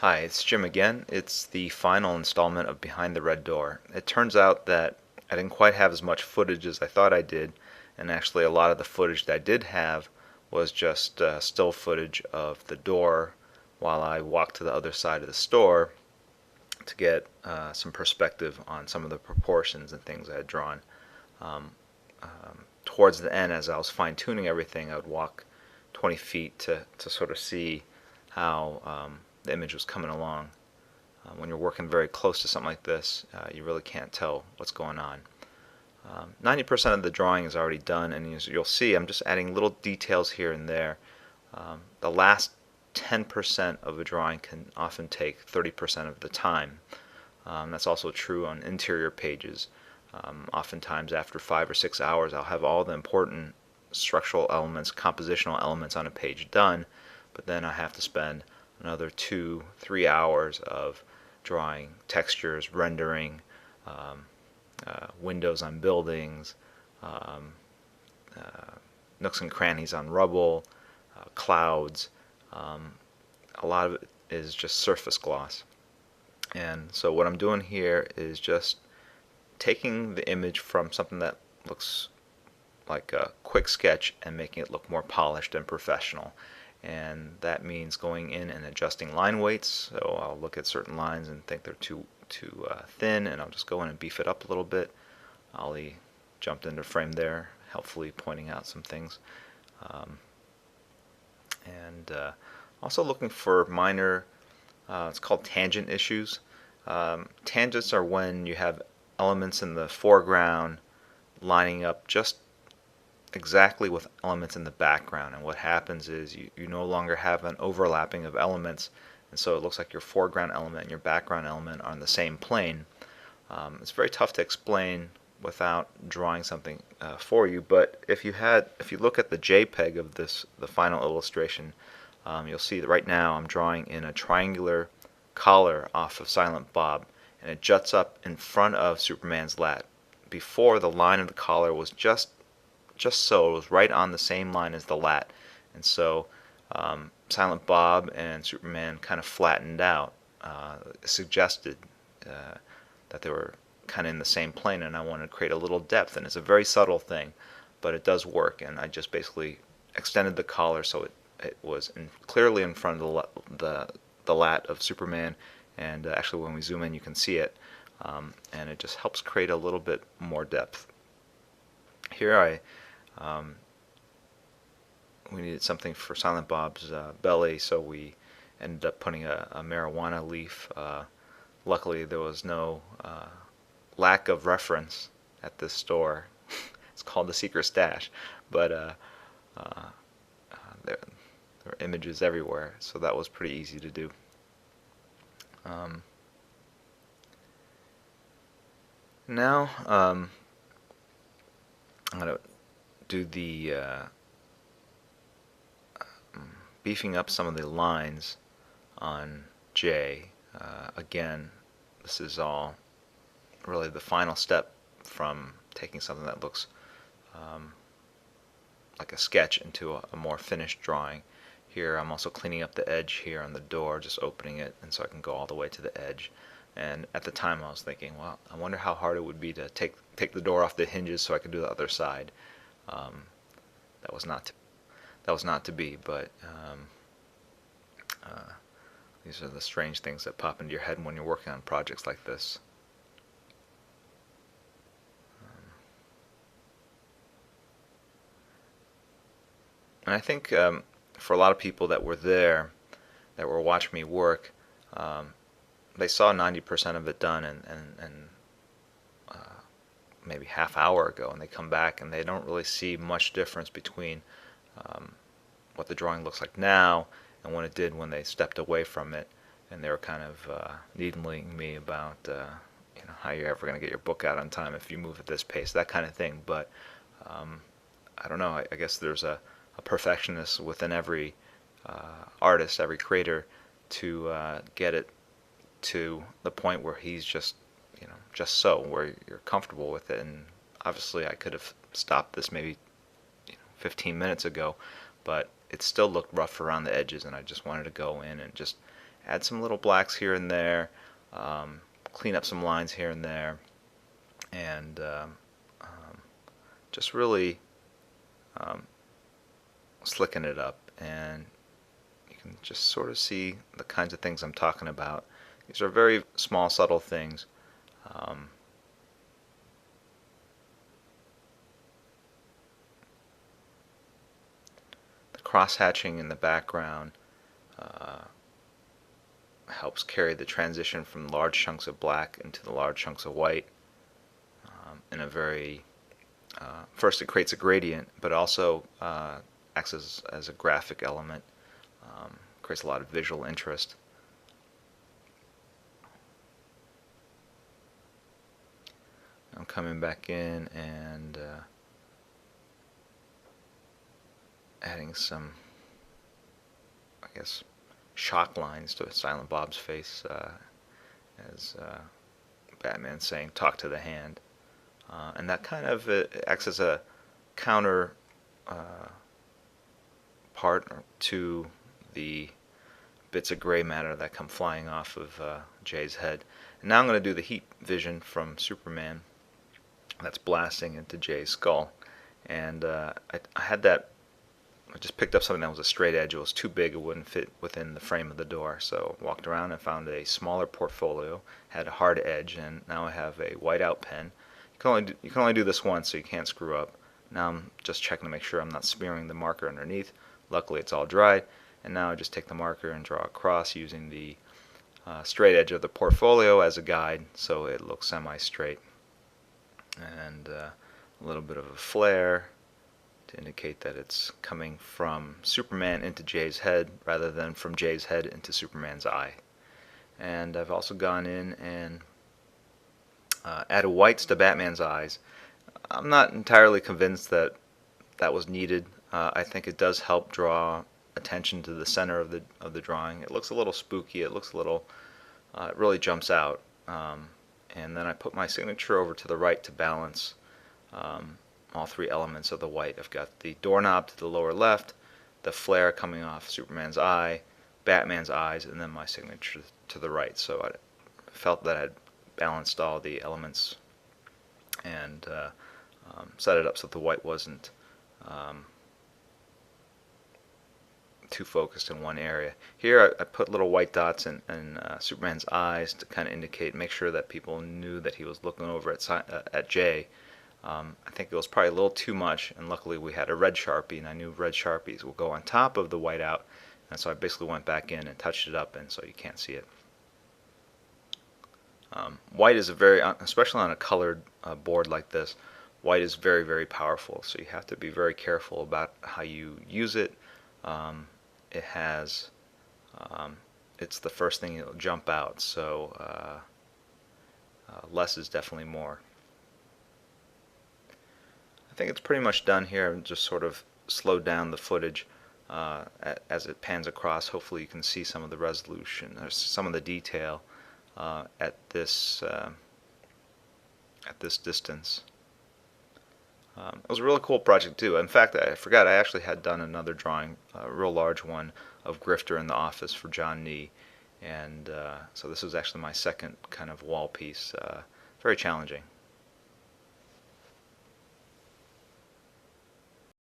Hi, it's Jim again. It's the final installment of Behind the Red Door. It turns out that I didn't quite have as much footage as I thought I did, and actually a lot of the footage that I did have was just still footage of the door while I walked to the other side of the store to get some perspective on some of the proportions and things I had drawn. Um, Towards the end, as I was fine-tuning everything, I would walk 20 feet to sort of see how the image was coming along. When you're working very close to something like this, you really can't tell what's going on. 90% of the drawing is already done, and as you'll see, I'm just adding little details here and there. The last 10% of a drawing can often take 30% of the time. That's also true on interior pages. Oftentimes after 5 or 6 hours I'll have all the important structural elements, compositional elements on a page done, but then I have to spend another 2-3 hours of drawing textures, rendering, windows on buildings, nooks and crannies on rubble, clouds. A lot of it is just surface gloss. And so what I'm doing here is just taking the image from something that looks like a quick sketch and making it look more polished and professional. And that means going in and adjusting line weights. So I'll look at certain lines and think they're too thin, and I'll just go in and beef it up a little bit. Ollie jumped into frame there, helpfully pointing out some things. And also looking for minor, it's called tangent issues. Tangents are when you have elements in the foreground lining up just exactly with elements in the background, and what happens is you no longer have an overlapping of elements, and so it looks like your foreground element and your background element are on the same plane. It's very tough to explain without drawing something for you, but if you look at the JPEG of the final illustration, you'll see that right now I'm drawing in a triangular collar off of Silent Bob, and it juts up in front of Superman's lat. Before, the line of the collar was just so, it was right on the same line as the lat, and so Silent Bob and Superman kind of flattened out, suggested that they were kind of in the same plane, and I wanted to create a little depth, and it's a very subtle thing, but it does work. And I just basically extended the collar so it was clearly in front of the lat of Superman, and actually when we zoom in you can see it, and it just helps create a little bit more depth. Here we needed something for Silent Bob's belly, so we ended up putting a marijuana leaf. Luckily there was no lack of reference at this store. It's called the Secret Stash, but there are images everywhere, so that was pretty easy to do. Now I'm going to do the beefing up some of the lines on J. Again, this is all really the final step from taking something that looks like a sketch into a more finished drawing. Here I'm also cleaning up the edge here on the door, just opening it, and so I can go all the way to the edge. And at the time I was thinking, well, I wonder how hard it would be to take the door off the hinges so I could do the other side. That was not to be, but these are the strange things that pop into your head when you're working on projects like this. And I think for a lot of people that were there, that were watching me work, they saw 90% of it done and maybe half hour ago, and they come back and they don't really see much difference between what the drawing looks like now and what it did when they stepped away from it, and they were kind of needling me about how you're ever going to get your book out on time if you move at this pace, that kind of thing. But I don't know, I guess there's a perfectionist within every artist, every creator, to get it to the point where he's just so, where you're comfortable with it. And obviously I could have stopped this maybe 15 minutes ago, but it still looked rough around the edges, and I just wanted to go in and just add some little blacks here and there, clean up some lines here and there, and just really slicking it up. And you can just sort of see the kinds of things I'm talking about. These are very small, subtle things. The cross-hatching in the background helps carry the transition from large chunks of black into the large chunks of white in a very first it creates a gradient, but also acts as a graphic element, creates a lot of visual interest. I'm coming back in and adding some, I guess, shock lines to Silent Bob's face as Batman saying, "Talk to the hand." And that kind of acts as a counter part to the bits of gray matter that come flying off of Jay's head. And now I'm going to do the heat vision from Superman that's blasting into Jay's skull. And I had that, I just picked up something that was a straight edge. It was too big, it wouldn't fit within the frame of the door. So I walked around and found a smaller portfolio, had a hard edge, and now I have a whiteout pen. You can only do this once, so you can't screw up. Now I'm just checking to make sure I'm not smearing the marker underneath. Luckily it's all dried. And now I just take the marker and draw across using the straight edge of the portfolio as a guide so it looks semi-straight. And a little bit of a flare to indicate that it's coming from Superman into Jay's head rather than from Jay's head into Superman's eye. And I've also gone in and added whites to Batman's eyes. I'm not entirely convinced that that was needed. I think it does help draw attention to the center of the drawing. It looks a little spooky. It looks a little, it really jumps out. And then I put my signature over to the right to balance all three elements of the white. I've got the doorknob to the lower left, the flare coming off Superman's eye, Batman's eyes, and then my signature to the right. So I felt that I'd balanced all the elements and set it up so that the white wasn't too focused in one area. Here I put little white dots in Superman's eyes to kind of indicate, make sure that people knew that he was looking over at Jay. I think it was probably a little too much, and luckily we had a red Sharpie, and I knew red Sharpies will go on top of the whiteout, and so I basically went back in and touched it up, and so you can't see it. White is a very, especially on a colored board like this, white is very, very powerful, so you have to be very careful about how you use it. It has, it's the first thing that'll jump out, so less is definitely more. I think it's pretty much done here. I've just sort of slowed down the footage as it pans across. Hopefully you can see some of the resolution, or some of the detail at this distance. It was a really cool project too. In fact, I forgot, I actually had done another drawing, a real large one, of Grifter in the office for John Nee, and so this was actually my second kind of wall piece. Very challenging.